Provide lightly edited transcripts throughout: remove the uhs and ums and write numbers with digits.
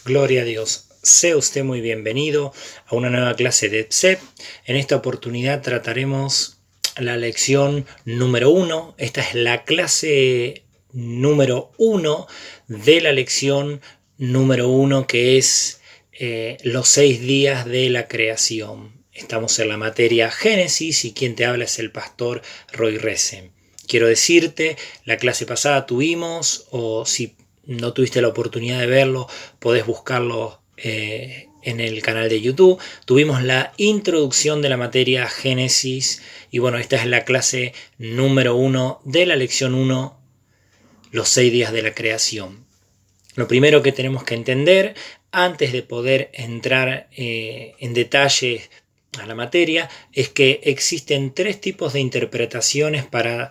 Gloria a Dios. Sea usted muy bienvenido a una nueva clase de EPSEP. En esta oportunidad trataremos la lección número 1. Esta es la clase número 1 de la lección número 1, que es los 6 días de la creación. Estamos en la materia Génesis y quien te habla es el pastor Roy Resen. Quiero decirte, la clase pasada tuvimos, o si no tuviste la oportunidad de verlo, podés buscarlo en el canal de YouTube. Tuvimos la introducción de la materia Génesis y bueno, esta es la clase número 1 de la lección 1, los 6 días de la creación. Lo primero que tenemos que entender antes de poder entrar en detalle a la materia es que existen 3 tipos de interpretaciones para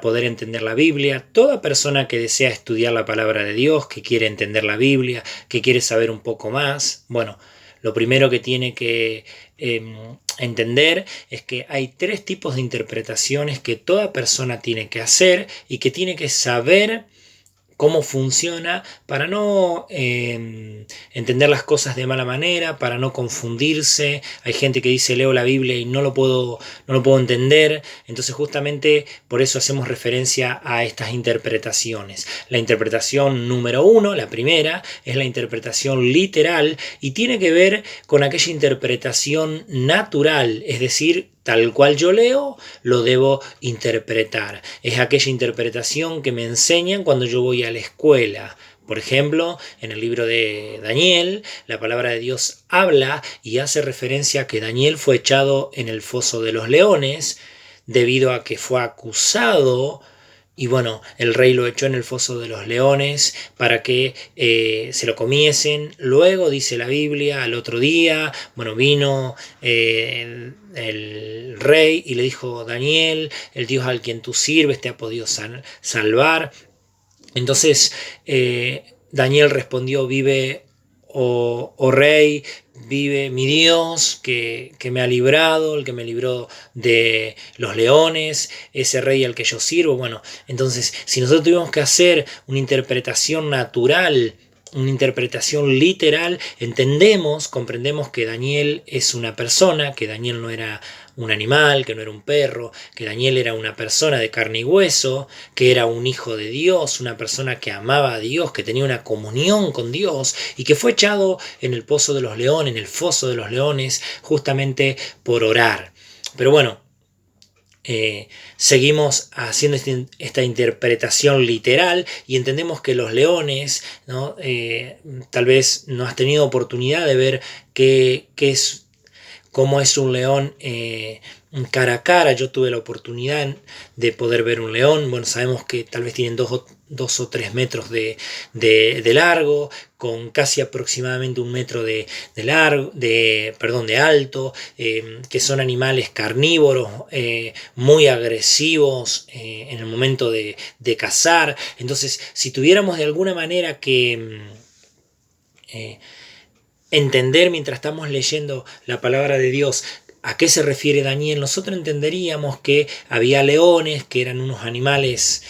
poder entender la Biblia. Toda persona que desea estudiar la palabra de Dios, que quiere entender la Biblia, que quiere saber un poco más, bueno, lo primero que tiene que entender es que hay 3 tipos de interpretaciones que toda persona tiene que hacer y que tiene que saber cómo funciona para no entender las cosas de mala manera, para no confundirse. Hay gente que dice leo la Biblia y no lo puedo entender. Entonces justamente por eso hacemos referencia a estas interpretaciones. La interpretación número 1, la primera, es la interpretación literal y tiene que ver con aquella interpretación natural, es decir, tal cual yo leo, lo debo interpretar. Es aquella interpretación que me enseñan cuando yo voy a la escuela. Por ejemplo, en el libro de Daniel, la palabra de Dios habla y hace referencia a que Daniel fue echado en el foso de los leones debido a que fue acusado. Y bueno, el rey lo echó en el foso de los leones para que se lo comiesen. Luego, dice la Biblia, al otro día, bueno, vino el rey y le dijo: Daniel, el Dios al quien tú sirves te ha podido salvar. Entonces Daniel respondió: vive, oh rey, vive mi Dios que me ha librado, el que me libró de los leones, ese rey al que yo sirvo. Bueno, entonces si nosotros tuvimos que hacer una interpretación natural, una interpretación literal, comprendemos que Daniel es una persona, que Daniel no era un animal, que no era un perro, que Daniel era una persona de carne y hueso, que era un hijo de Dios, una persona que amaba a Dios, que tenía una comunión con Dios y que fue echado en el pozo de los leones, en el foso de los leones, justamente por orar. Pero bueno, seguimos haciendo esta interpretación literal y entendemos que los leones, ¿no? Tal vez no has tenido oportunidad de ver cómo es un león cara a cara. Yo tuve la oportunidad de poder ver un león. Bueno, sabemos que tal vez tienen 2 o 3 metros de largo, con casi aproximadamente 1 metro de alto, que son animales carnívoros, muy agresivos en el momento de cazar. Entonces, si tuviéramos de alguna manera que entender mientras estamos leyendo la palabra de Dios a qué se refiere Daniel, nosotros entenderíamos que había leones, que eran unos animales,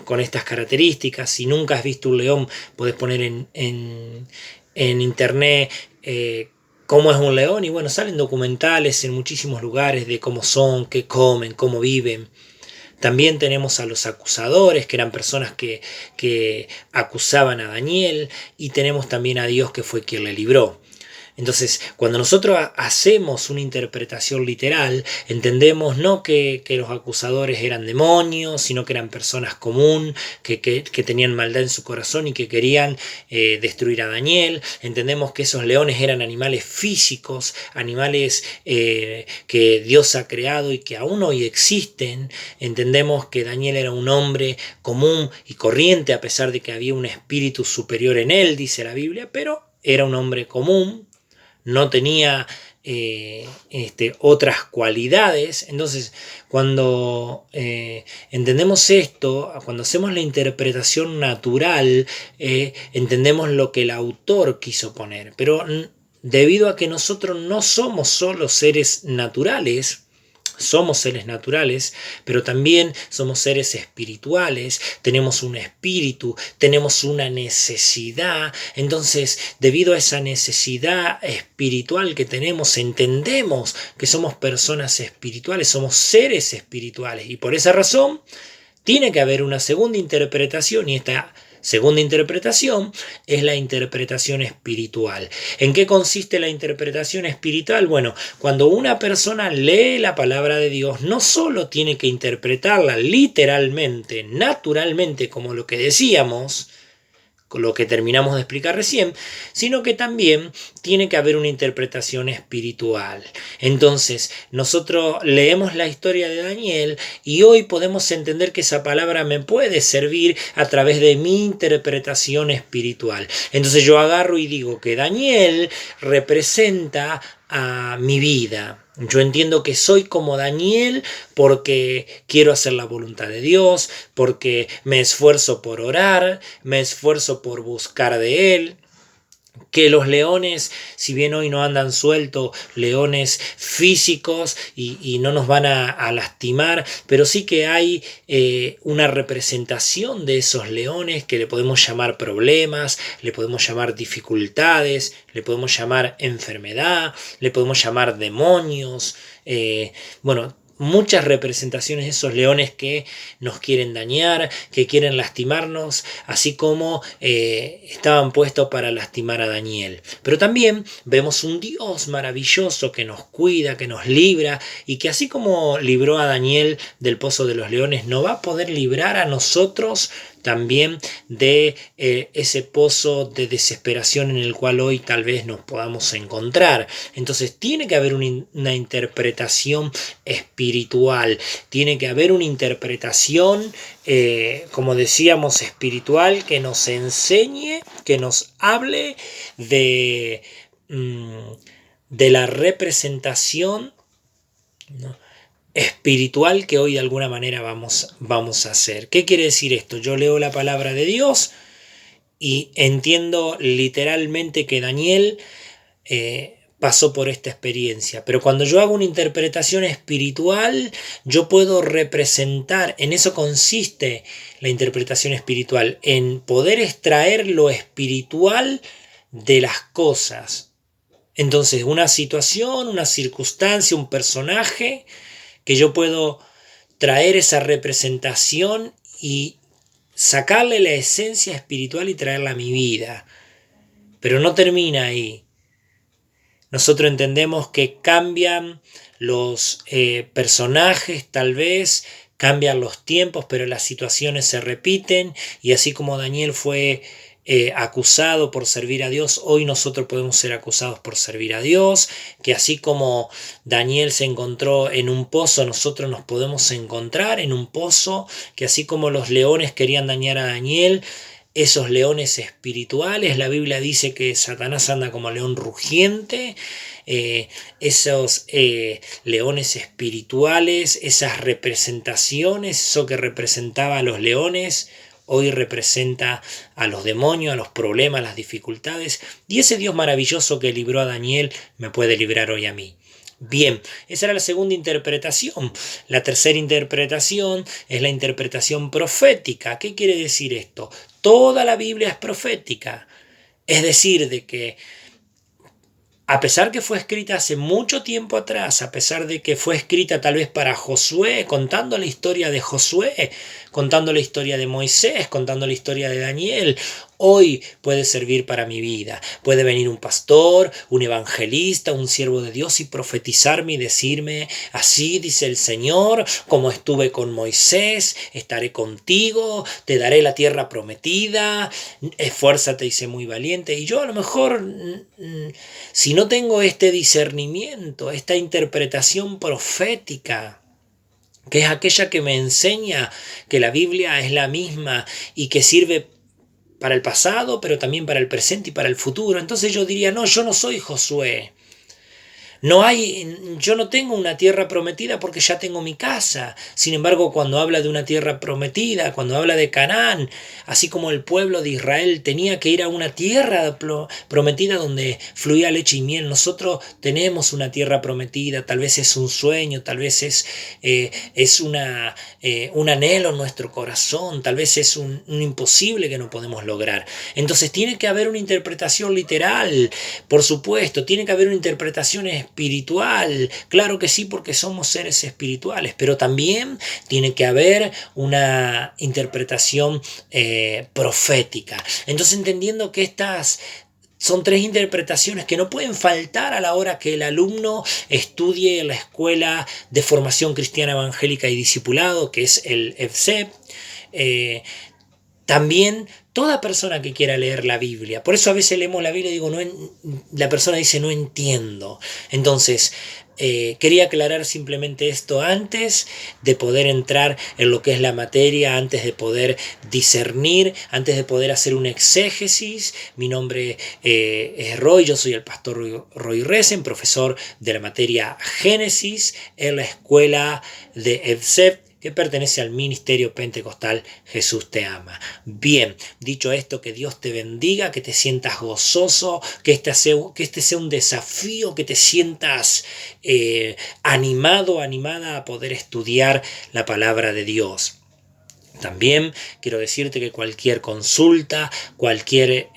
con estas características. Si nunca has visto un león, podés poner en internet cómo es un león y bueno, salen documentales en muchísimos lugares de cómo son, qué comen, cómo viven. También tenemos a los acusadores, que eran personas que acusaban a Daniel, y tenemos también a Dios, que fue quien le libró. Entonces, cuando nosotros hacemos una interpretación literal, entendemos no que los acusadores eran demonios, sino que eran personas comunes, que tenían maldad en su corazón y que querían destruir a Daniel. Entendemos que esos leones eran animales físicos, animales que Dios ha creado y que aún hoy existen. Entendemos que Daniel era un hombre común y corriente, a pesar de que había un espíritu superior en él, dice la Biblia, pero era un hombre común. No tenía otras cualidades. Entonces, cuando entendemos esto, cuando hacemos la interpretación natural, entendemos lo que el autor quiso poner. Pero debido a que nosotros no somos solo seres naturales, Somos seres naturales, pero también somos seres espirituales, tenemos un espíritu, tenemos una necesidad. Entonces, debido a esa necesidad espiritual que tenemos, entendemos que somos personas espirituales, somos seres espirituales. Y por esa razón, tiene que haber una segunda interpretación, y esta segunda interpretación es la interpretación espiritual. ¿En qué consiste la interpretación espiritual? Bueno, cuando una persona lee la palabra de Dios, no solo tiene que interpretarla literalmente, naturalmente, como lo que decíamos, lo que terminamos de explicar recién, sino que también tiene que haber una interpretación espiritual. Entonces, nosotros leemos la historia de Daniel y hoy podemos entender que esa palabra me puede servir a través de mi interpretación espiritual. Entonces yo agarro y digo que Daniel representa a mi vida. Yo entiendo que soy como Daniel porque quiero hacer la voluntad de Dios, porque me esfuerzo por orar, me esfuerzo por buscar de Él. Que los leones, si bien hoy no andan sueltos, leones físicos y no nos van a lastimar, pero sí que hay una representación de esos leones que le podemos llamar problemas, le podemos llamar dificultades, le podemos llamar enfermedad, le podemos llamar demonios, bueno, muchas representaciones de esos leones que nos quieren dañar, que quieren lastimarnos, así como estaban puestos para lastimar a Daniel. Pero también vemos un Dios maravilloso que nos cuida, que nos libra, y que así como libró a Daniel del pozo de los leones, nos va a poder librar a nosotros también de ese pozo de desesperación en el cual hoy tal vez nos podamos encontrar. Entonces tiene que haber una interpretación espiritual, tiene que haber una interpretación, como decíamos, espiritual, que nos enseñe, que nos hable de la representación, ¿no?, espiritual que hoy de alguna manera vamos a hacer. ¿Qué quiere decir esto? Yo leo la palabra de Dios y entiendo literalmente que Daniel pasó por esta experiencia, pero cuando yo hago una interpretación espiritual, yo puedo representar, en eso consiste la interpretación espiritual, en poder extraer lo espiritual de las cosas. Entonces, una situación, una circunstancia, un personaje, que yo puedo traer esa representación y sacarle la esencia espiritual y traerla a mi vida. Pero no termina ahí. Nosotros entendemos que cambian los personajes, tal vez, cambian los tiempos, pero las situaciones se repiten, y así como Daniel fue acusado por servir a Dios, hoy nosotros podemos ser acusados por servir a Dios, que así como Daniel se encontró en un pozo, nosotros nos podemos encontrar en un pozo, que así como los leones querían dañar a Daniel, esos leones espirituales, la Biblia dice que Satanás anda como león rugiente, esos leones espirituales, esas representaciones, eso que representaba a los leones, hoy representa a los demonios, a los problemas, a las dificultades, y ese Dios maravilloso que libró a Daniel me puede librar hoy a mí. Bien, esa era la segunda interpretación. La tercera interpretación es la interpretación profética. ¿Qué quiere decir esto? Toda la Biblia es profética. Es decir, de que a pesar que fue escrita hace mucho tiempo atrás, a pesar de que fue escrita tal vez para Josué, contando la historia de Josué, contando la historia de Moisés, contando la historia de Daniel, hoy puede servir para mi vida. Puede venir un pastor, un evangelista, un siervo de Dios y profetizarme y decirme: así dice el Señor, como estuve con Moisés, estaré contigo, te daré la tierra prometida, esfuérzate y sé muy valiente. Y yo a lo mejor, si no tengo este discernimiento, esta interpretación profética, que es aquella que me enseña que la Biblia es la misma y que sirve para el pasado, pero también para el presente y para el futuro, entonces yo diría: no, yo no soy Josué. Yo no tengo una tierra prometida porque ya tengo mi casa. Sin embargo, cuando habla de una tierra prometida, cuando habla de Canaán, así como el pueblo de Israel tenía que ir a una tierra prometida donde fluía leche y miel, nosotros tenemos una tierra prometida. Tal vez es un sueño, tal vez es un anhelo en nuestro corazón, tal vez es un imposible que no podemos lograr. Entonces tiene que haber una interpretación literal, por supuesto, tiene que haber una interpretación espiritual, claro que sí, porque somos seres espirituales, pero también tiene que haber una interpretación profética. Entonces, entendiendo que estas son tres interpretaciones que no pueden faltar a la hora que el alumno estudie en la Escuela de Formación Cristiana Evangélica y Discipulado, que es el EFSEP. También toda persona que quiera leer la Biblia. Por eso a veces leemos la Biblia y digo, la persona dice, no entiendo. Entonces, quería aclarar simplemente esto antes de poder entrar en lo que es la materia, antes de poder discernir, antes de poder hacer un exégesis. Mi nombre es Roy, yo soy el pastor Roy Resen, profesor de la materia Génesis en la escuela de EFSEP, que pertenece al Ministerio Pentecostal Jesús te ama. Bien, dicho esto, que Dios te bendiga, que te sientas gozoso, que este sea un desafío, que te sientas animado, animada a poder estudiar la palabra de Dios. También quiero decirte que cualquier consulta, cualquier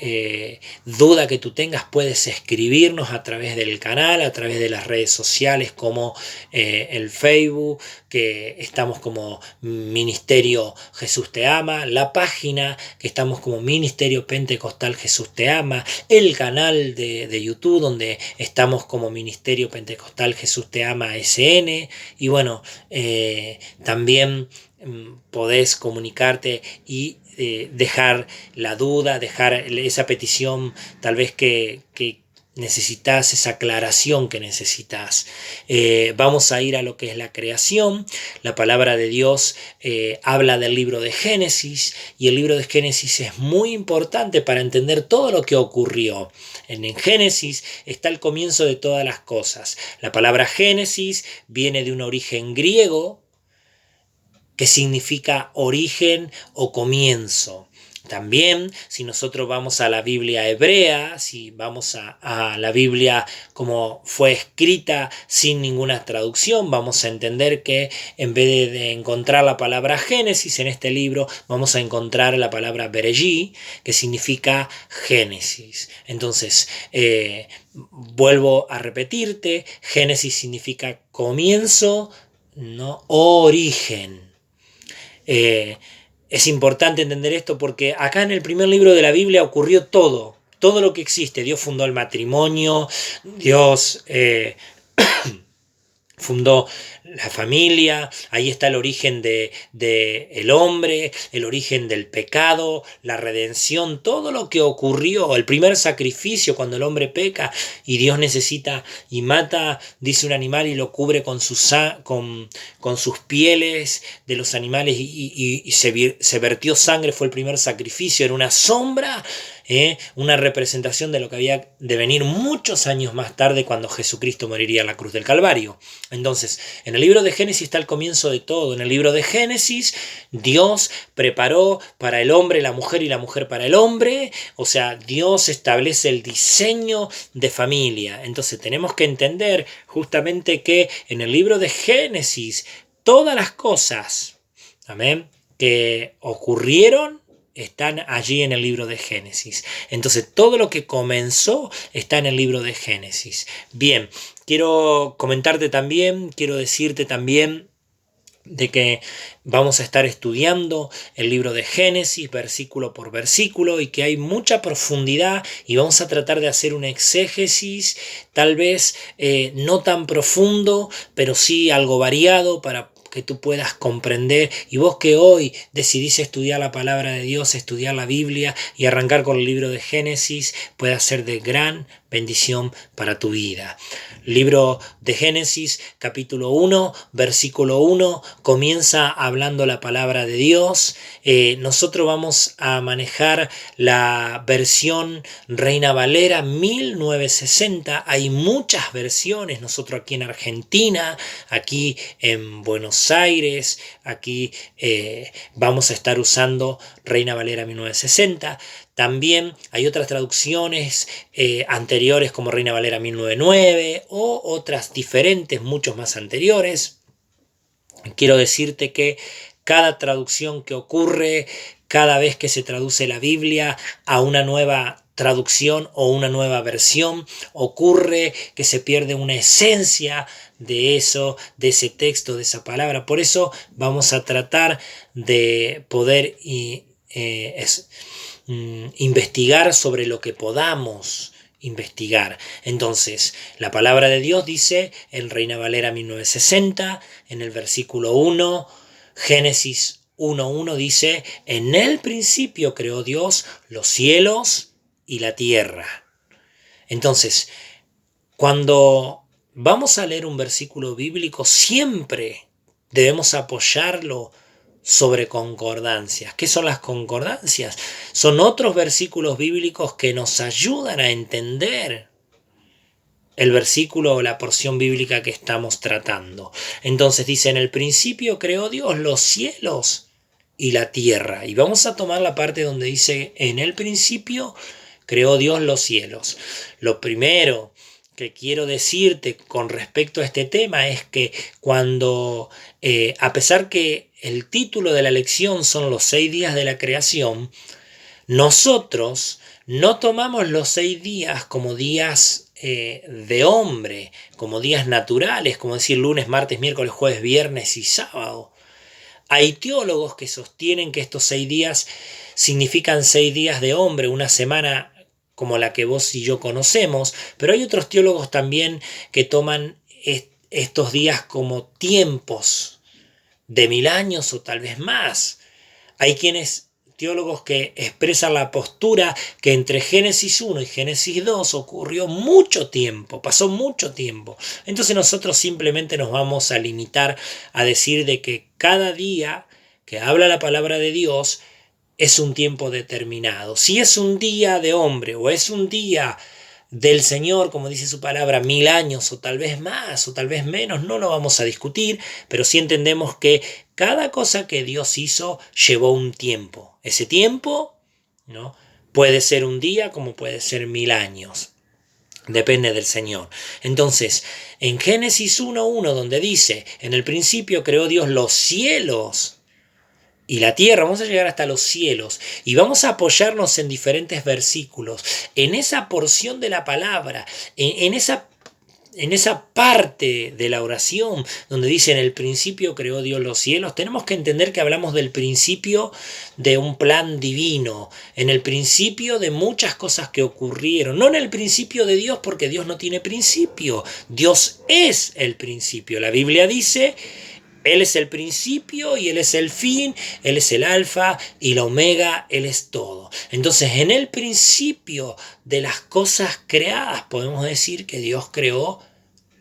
duda que tú tengas, puedes escribirnos a través del canal, a través de las redes sociales como el Facebook, que estamos como Ministerio Jesús te ama, la página que estamos como Ministerio Pentecostal Jesús te ama, el canal de YouTube donde estamos como Ministerio Pentecostal Jesús te ama SN, y bueno, también podés comunicarte y dejar la duda, dejar esa petición tal vez que necesitas, esa aclaración que necesitas. Vamos a ir a lo que es la creación. La palabra de Dios habla del libro de Génesis, y el libro de Génesis es muy importante para entender todo lo que ocurrió. En Génesis está el comienzo de todas las cosas. La palabra Génesis viene de un origen griego que significa origen o comienzo. También, si nosotros vamos a la Biblia hebrea, si vamos a la Biblia como fue escrita sin ninguna traducción, vamos a entender que en vez de encontrar la palabra Génesis en este libro, vamos a encontrar la palabra Bereshit, que significa Génesis. Entonces, vuelvo a repetirte, Génesis significa comienzo, no origen. Es importante entender esto porque acá en el primer libro de la Biblia ocurrió todo lo que existe. Dios fundó el matrimonio, Dios fundó la familia, ahí está el origen de el hombre, el origen del pecado, la redención, todo lo que ocurrió, el primer sacrificio cuando el hombre peca y Dios necesita y mata, dice, un animal y lo cubre con sus pieles de los animales y se vertió sangre, fue el primer sacrificio, era una sombra, una representación de lo que había de venir muchos años más tarde cuando Jesucristo moriría en la cruz del Calvario. Entonces, en el libro de Génesis está el comienzo de todo. En el libro de Génesis, Dios preparó para el hombre la mujer y la mujer para el hombre. O sea, Dios establece el diseño de familia. Entonces, tenemos que entender justamente que en el libro de Génesis, todas las cosas, amén, que ocurrieron están allí en el libro de Génesis. Entonces, todo lo que comenzó está en el libro de Génesis. Bien, quiero comentarte también, quiero decirte también de que vamos a estar estudiando el libro de Génesis versículo por versículo y que hay mucha profundidad y vamos a tratar de hacer un exégesis tal vez no tan profundo, pero sí algo variado para que tú puedas comprender, y vos que hoy decidís estudiar la palabra de Dios, estudiar la Biblia y arrancar con el libro de Génesis, pueda ser de gran bendición para tu vida. Libro de Génesis, capítulo 1, versículo 1, comienza hablando la palabra de Dios. Nosotros vamos a manejar la versión Reina Valera 1960. Hay muchas versiones, nosotros aquí en Argentina, aquí en Buenos Aires, aquí vamos a estar usando Reina Valera 1960. También hay otras traducciones anteriores como Reina Valera 1909 o otras diferentes, muchos más anteriores. Quiero decirte que cada traducción que ocurre, cada vez que se traduce la Biblia a una nueva traducción o una nueva versión, ocurre que se pierde una esencia de eso, de ese texto, de esa palabra. Por eso vamos a tratar de poder investigar sobre lo que podamos investigar. Entonces, la palabra de Dios dice en Reina Valera 1960, en el versículo 1, Génesis 1:1 dice: en el principio creó Dios los cielos y la tierra. Entonces, cuando vamos a leer un versículo bíblico, siempre debemos apoyarlo sobre concordancias. ¿Qué son las concordancias? Son otros versículos bíblicos que nos ayudan a entender el versículo o la porción bíblica que estamos tratando. Entonces dice: en el principio creó Dios los cielos y la tierra. Y vamos a tomar la parte donde dice: en el principio creó Dios los cielos. Lo primero que quiero decirte con respecto a este tema es que cuando, a pesar que el título de la lección son los 6 días de la creación, nosotros no tomamos los 6 días como días de hombre, como días naturales, como decir lunes, martes, miércoles, jueves, viernes y sábado. Hay teólogos que sostienen que estos 6 días significan 6 días de hombre, una semana como la que vos y yo conocemos, pero hay otros teólogos también que toman estos días como tiempos de 1000 años o tal vez más. Hay teólogos que expresan la postura que entre Génesis 1 y Génesis 2 ocurrió mucho tiempo, pasó mucho tiempo. Entonces nosotros simplemente nos vamos a limitar a decir de que cada día que habla la palabra de Dios es un tiempo determinado. Si es un día de hombre o es un día del Señor, como dice su palabra, 1000 años o tal vez más o tal vez menos, no lo vamos a discutir, pero sí entendemos que cada cosa que Dios hizo llevó un tiempo. Ese tiempo, ¿no?, puede ser un día como puede ser 1000 años. Depende del Señor. Entonces, en Génesis 1:1, donde dice: en el principio creó Dios los cielos y la tierra, vamos a llegar hasta los cielos y vamos a apoyarnos en diferentes versículos, en esa porción de la palabra, en esa parte de la oración donde dice: en el principio creó Dios los cielos. Tenemos que entender que hablamos del principio de un plan divino, en el principio de muchas cosas que ocurrieron, no en el principio de Dios, porque Dios no tiene principio. Dios es el principio. La Biblia dice: Él es el principio y Él es el fin, Él es el alfa y la omega, Él es todo. Entonces, en el principio de las cosas creadas, podemos decir que Dios creó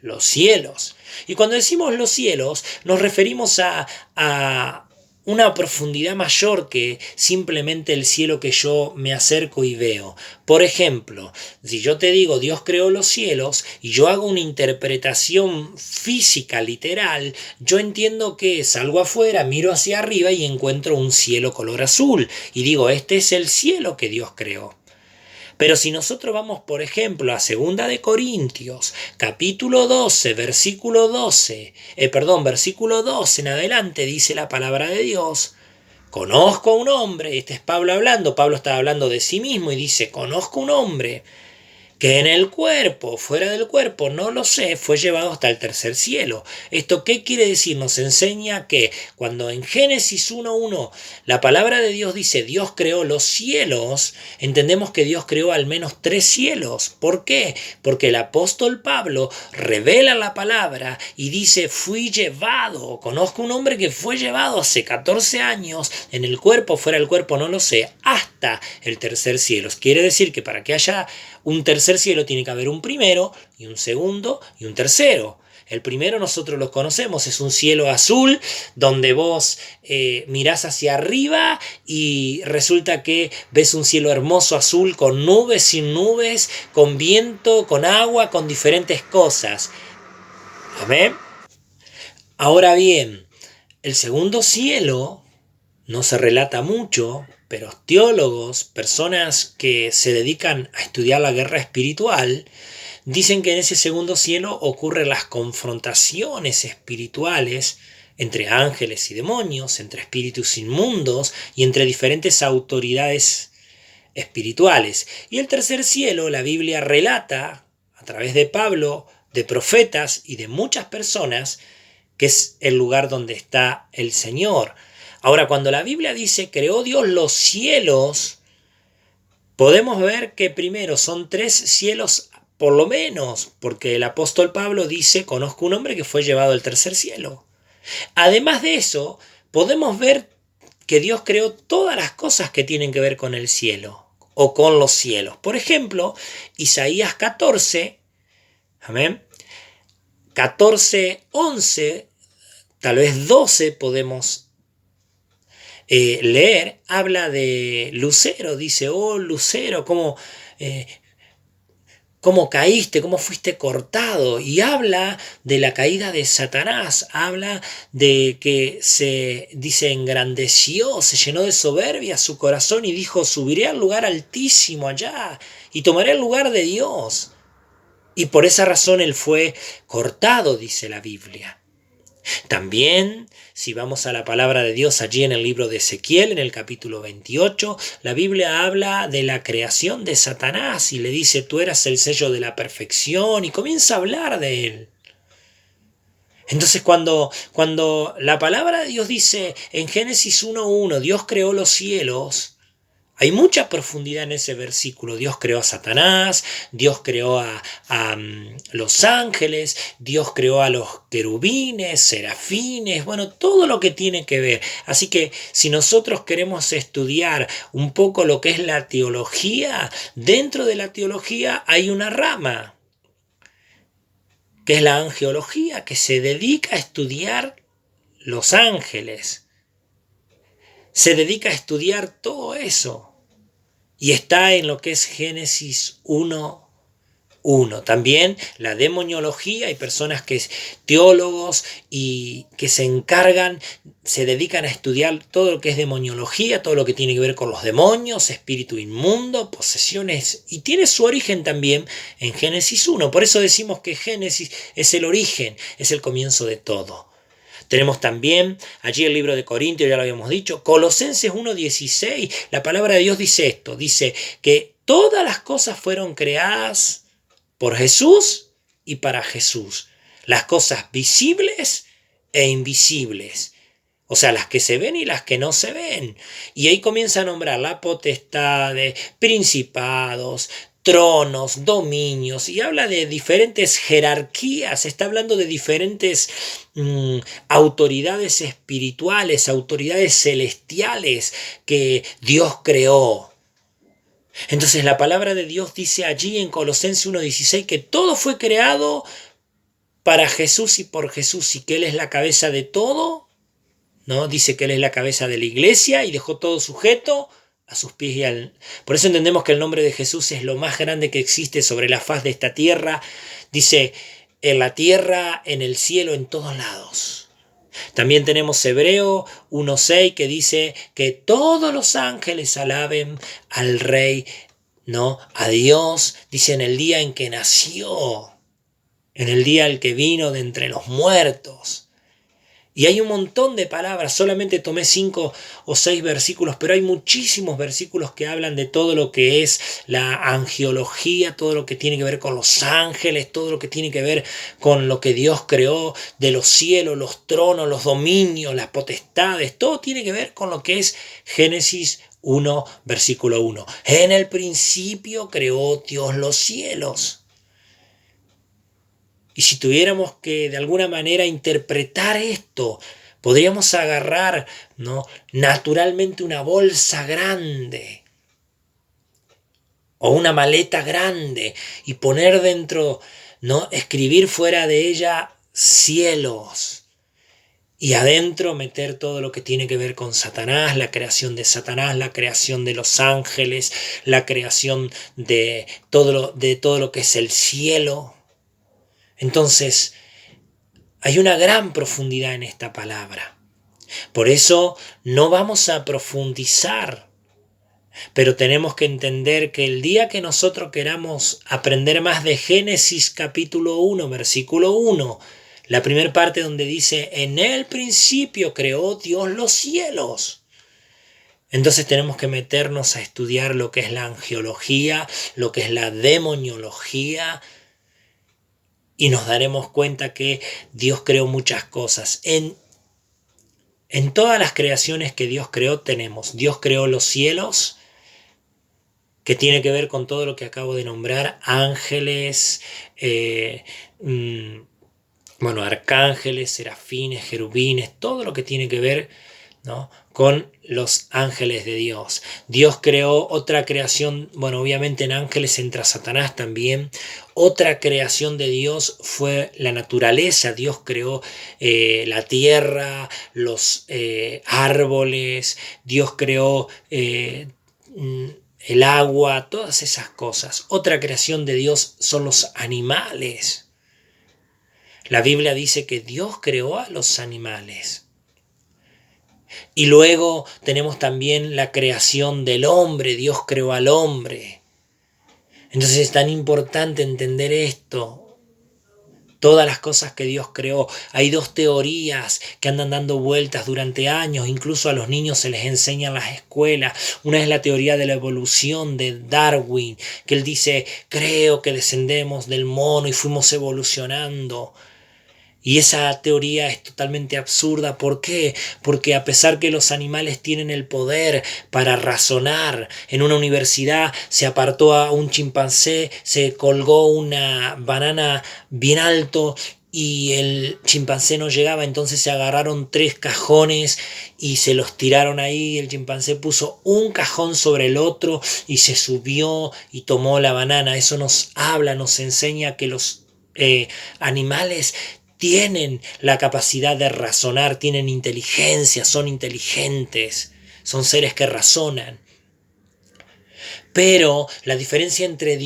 los cielos. Y cuando decimos los cielos, nos referimos a una profundidad mayor que simplemente el cielo que yo me acerco y veo. Por ejemplo, si yo te digo Dios creó los cielos y yo hago una interpretación física, literal, yo entiendo que salgo afuera, miro hacia arriba y encuentro un cielo color azul y digo: este es el cielo que Dios creó. Pero si nosotros vamos, por ejemplo, a 2 de Corintios, capítulo 12, versículo 12 en adelante, dice la palabra de Dios: conozco a un hombre, este es Pablo hablando, Pablo está hablando de sí mismo y dice: conozco a un hombre que en el cuerpo, fuera del cuerpo, no lo sé, fue llevado hasta el tercer cielo. ¿Esto qué quiere decir? Nos enseña que cuando en Génesis 1:1 la palabra de Dios dice Dios creó los cielos, entendemos que Dios creó al menos 3 cielos. ¿Por qué? Porque el apóstol Pablo revela la palabra y dice: fui llevado, conozco un hombre que fue llevado hace 14 años, en el cuerpo, fuera del cuerpo, no lo sé, hasta hasta el tercer cielo. Quiere decir que para que haya un tercer cielo tiene que haber un primero y un segundo y un tercero. El primero nosotros lo conocemos, es un cielo azul donde vos mirás hacia arriba y resulta que ves un cielo hermoso azul con nubes, sin nubes, con viento, con agua, con diferentes cosas. ¿Amén? Ahora bien, el segundo cielo no se relata mucho, pero teólogos, personas que se dedican a estudiar la guerra espiritual, dicen que en ese segundo cielo ocurren las confrontaciones espirituales entre ángeles y demonios, entre espíritus inmundos y entre diferentes autoridades espirituales. Y el tercer cielo, la Biblia relata, a través de Pablo, de profetas y de muchas personas, que es el lugar donde está el Señor. Ahora, cuando la Biblia dice creó Dios los cielos, podemos ver que primero son 3 cielos por lo menos, porque el apóstol Pablo dice, conozco un hombre que fue llevado al tercer cielo. Además de eso, podemos ver que Dios creó todas las cosas que tienen que ver con el cielo o con los cielos. Por ejemplo, Isaías 14, amén, 14, 11, tal vez 12 podemos leer, habla de Lucero, dice, oh Lucero, cómo caíste, cómo fuiste cortado, y habla de la caída de Satanás, habla de que dice, engrandeció, se llenó de soberbia su corazón y dijo, subiré al lugar altísimo allá y tomaré el lugar de Dios. Y por esa razón él fue cortado, dice la Biblia. También, si vamos a la palabra de Dios allí en el libro de Ezequiel, en el capítulo 28, la Biblia habla de la creación de Satanás y le dice, tú eras el sello de la perfección, y comienza a hablar de él. Entonces cuando la palabra de Dios dice en Génesis 1:1, Dios creó los cielos, hay mucha profundidad en ese versículo. Dios creó a Satanás, Dios creó a los ángeles, Dios creó a los querubines, serafines, bueno, todo lo que tiene que ver. Así que si nosotros queremos estudiar un poco lo que es la teología, dentro de la teología hay una rama, que es la angelología, que se dedica a estudiar los ángeles. Se dedica a estudiar todo eso. Y está en lo que es Génesis 1:1. También la demoniología, hay personas que es teólogos y que se dedican a estudiar todo lo que es demoniología, todo lo que tiene que ver con los demonios, espíritu inmundo, posesiones, y tiene su origen también en Génesis 1. Por eso decimos que Génesis es el origen, es el comienzo de todo. Tenemos también allí el libro de Corintios, ya lo habíamos dicho, Colosenses 1:16, la palabra de Dios dice esto, dice que todas las cosas fueron creadas por Jesús y para Jesús, las cosas visibles e invisibles, o sea, las que se ven y las que no se ven. Y ahí comienza a nombrar las potestades, principados, tronos, dominios, y habla de diferentes jerarquías, está hablando de diferentes autoridades espirituales, autoridades celestiales que Dios creó. Entonces la palabra de Dios dice allí en Colosenses 1:16 que todo fue creado para Jesús y por Jesús, y que Él es la cabeza de todo, ¿no? Dice que Él es la cabeza de la iglesia y dejó todo sujeto a sus pies. Por eso entendemos que el nombre de Jesús es lo más grande que existe sobre la faz de esta tierra. Dice, en la tierra, en el cielo, en todos lados. También tenemos Hebreo 1:6 que dice que todos los ángeles alaben al Rey, ¿no? A Dios, dice en el día en que nació, en el día en que vino de entre los muertos. Y hay un montón de palabras, solamente tomé 5 o 6 versículos, pero hay muchísimos versículos que hablan de todo lo que es la angelología, todo lo que tiene que ver con los ángeles, todo lo que tiene que ver con lo que Dios creó de los cielos, los tronos, los dominios, las potestades, todo tiene que ver con lo que es Génesis 1, versículo 1. En el principio creó Dios los cielos. Y si tuviéramos que de alguna manera interpretar esto, podríamos agarrar, ¿no?, naturalmente una bolsa grande o una maleta grande y poner dentro, ¿no? Escribir fuera de ella cielos. Y adentro meter todo lo que tiene que ver con Satanás, la creación de Satanás, la creación de los ángeles, la creación de todo lo que es el cielo. Entonces, hay una gran profundidad en esta palabra. Por eso no vamos a profundizar, pero tenemos que entender que el día que nosotros queramos aprender más de Génesis capítulo 1, versículo 1, la primera parte donde dice, en el principio creó Dios los cielos. Entonces tenemos que meternos a estudiar lo que es la angeología, lo que es la demoniología, y nos daremos cuenta que Dios creó muchas cosas. En todas las creaciones que Dios creó Dios creó los cielos, que tiene que ver con todo lo que acabo de nombrar, ángeles, arcángeles, serafines, querubines, todo lo que tiene que ver, ¿no?, con los ángeles de Dios. Dios creó otra creación, obviamente en ángeles entra Satanás también. Otra creación de Dios fue la naturaleza. Dios creó la tierra, los árboles, Dios creó el agua, todas esas cosas. Otra creación de Dios son los animales. La Biblia dice que Dios creó a los animales. Y luego tenemos también la creación del hombre. Dios creó al hombre. Entonces es tan importante entender esto. Todas las cosas que Dios creó. Hay dos teorías que andan dando vueltas durante años. Incluso a los niños se les enseña en las escuelas. Una es la teoría de la evolución de Darwin, que él dice, creo que descendemos del mono y fuimos evolucionando. Y esa teoría es totalmente absurda. ¿Por qué? Porque a pesar que los animales tienen el poder para razonar, en una universidad se apartó a un chimpancé, se colgó una banana bien alto y el chimpancé no llegaba, entonces se agarraron 3 cajones y se los tiraron ahí. El chimpancé puso un cajón sobre el otro y se subió y tomó la banana. Eso nos habla, nos enseña que los animales tienen la capacidad de razonar, tienen inteligencia, son inteligentes, son seres que razonan. Pero la diferencia entre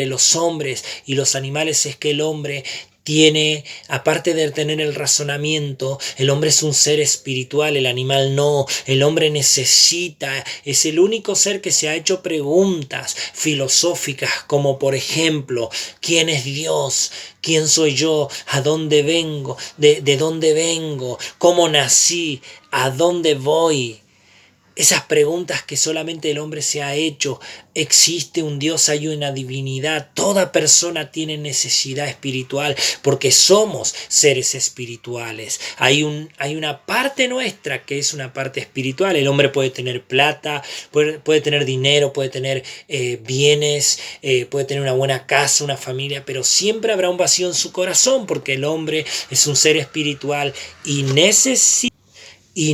los hombres y los animales es que el hombre tiene, aparte de tener el razonamiento, el hombre es un ser espiritual, el animal no. El hombre necesita, es el único ser que se ha hecho preguntas filosóficas como por ejemplo, ¿quién es Dios? ¿Quién soy yo? ¿A dónde vengo? ¿De dónde vengo? ¿Cómo nací? ¿A dónde voy? Esas preguntas que solamente el hombre se ha hecho. ¿Existe un Dios? ¿Hay una divinidad? Toda persona tiene necesidad espiritual porque somos seres espirituales. Hay una parte nuestra que es una parte espiritual. El hombre puede tener plata, puede tener dinero, puede tener bienes, puede tener una buena casa, una familia, pero siempre habrá un vacío en su corazón porque el hombre es un ser espiritual y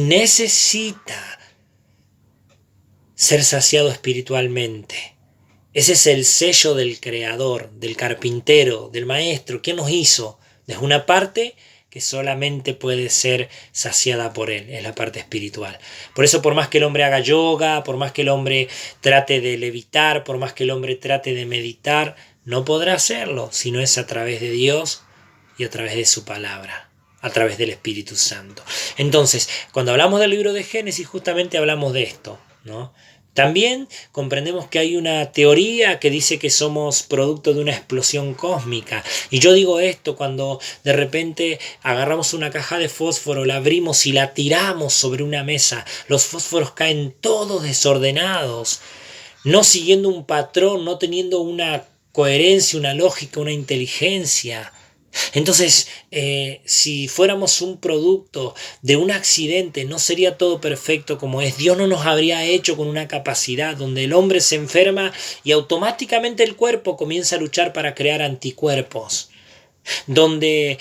necesita ser saciado espiritualmente. Ese es el sello del creador, del carpintero, del maestro. ¿Quién nos hizo? Desde una parte que solamente puede ser saciada por él, es la parte espiritual. Por eso, por más que el hombre haga yoga, por más que el hombre trate de levitar, por más que el hombre trate de meditar, no podrá hacerlo si no es a través de Dios y a través de su palabra, a través del Espíritu Santo. Entonces, cuando hablamos del libro de Génesis, justamente hablamos de esto, ¿no? También comprendemos que hay una teoría que dice que somos producto de una explosión cósmica. Y yo digo esto cuando de repente agarramos una caja de fósforo, la abrimos y la tiramos sobre una mesa. Los fósforos caen todos desordenados, no siguiendo un patrón, no teniendo una coherencia, una lógica, una inteligencia. Entonces, si fuéramos un producto de un accidente, no sería todo perfecto como es. Dios no nos habría hecho con una capacidad donde el hombre se enferma y automáticamente el cuerpo comienza a luchar para crear anticuerpos. Donde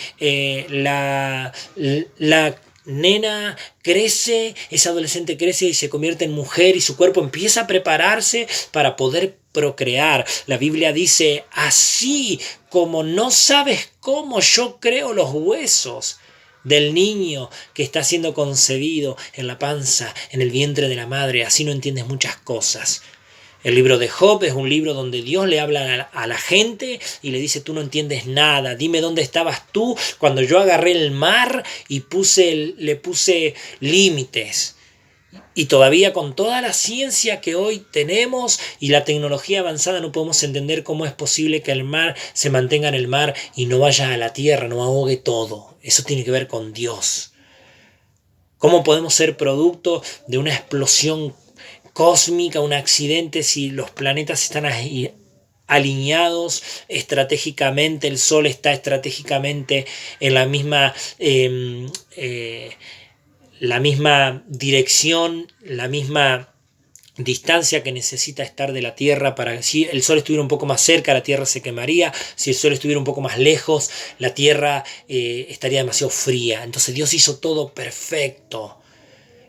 nena crece, esa adolescente crece y se convierte en mujer y su cuerpo empieza a prepararse para poder procrear. La Biblia dice, así como no sabes cómo yo creo los huesos del niño que está siendo concebido en la panza, en el vientre de la madre, así no entiendes muchas cosas. El libro de Job es un libro donde Dios le habla a la gente y le dice, tú no entiendes nada, dime dónde estabas tú cuando yo agarré el mar y le puse límites. Y todavía con toda la ciencia que hoy tenemos y la tecnología avanzada no podemos entender cómo es posible que el mar se mantenga en el mar y no vaya a la tierra, no ahogue todo. Eso tiene que ver con Dios. ¿Cómo podemos ser producto de una explosión cósmica, un accidente, si los planetas están ahí alineados estratégicamente, el Sol está estratégicamente en la misma dirección, la misma distancia que necesita estar de la Tierra? Para si el Sol estuviera un poco más cerca, la Tierra se quemaría; si el Sol estuviera un poco más lejos, la Tierra estaría demasiado fría. Entonces Dios hizo todo perfecto.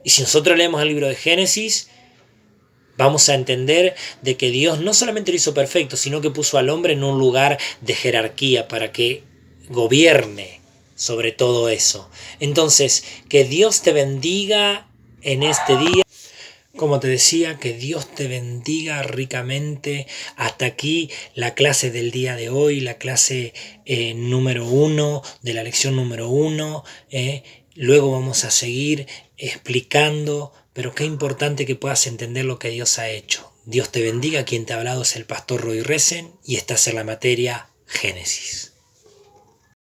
Y si nosotros leemos el libro de Génesis, vamos a entender de que Dios no solamente lo hizo perfecto, sino que puso al hombre en un lugar de jerarquía para que gobierne sobre todo eso. Entonces, que Dios te bendiga en este día. Como te decía, que Dios te bendiga ricamente. Hasta aquí la clase del día de hoy, la clase número 1 de la lección número 1. Luego vamos a seguir explicando, pero qué importante que puedas entender lo que Dios ha hecho. Dios te bendiga. Quien te ha hablado es el pastor Roy Resen y estás en la materia Génesis.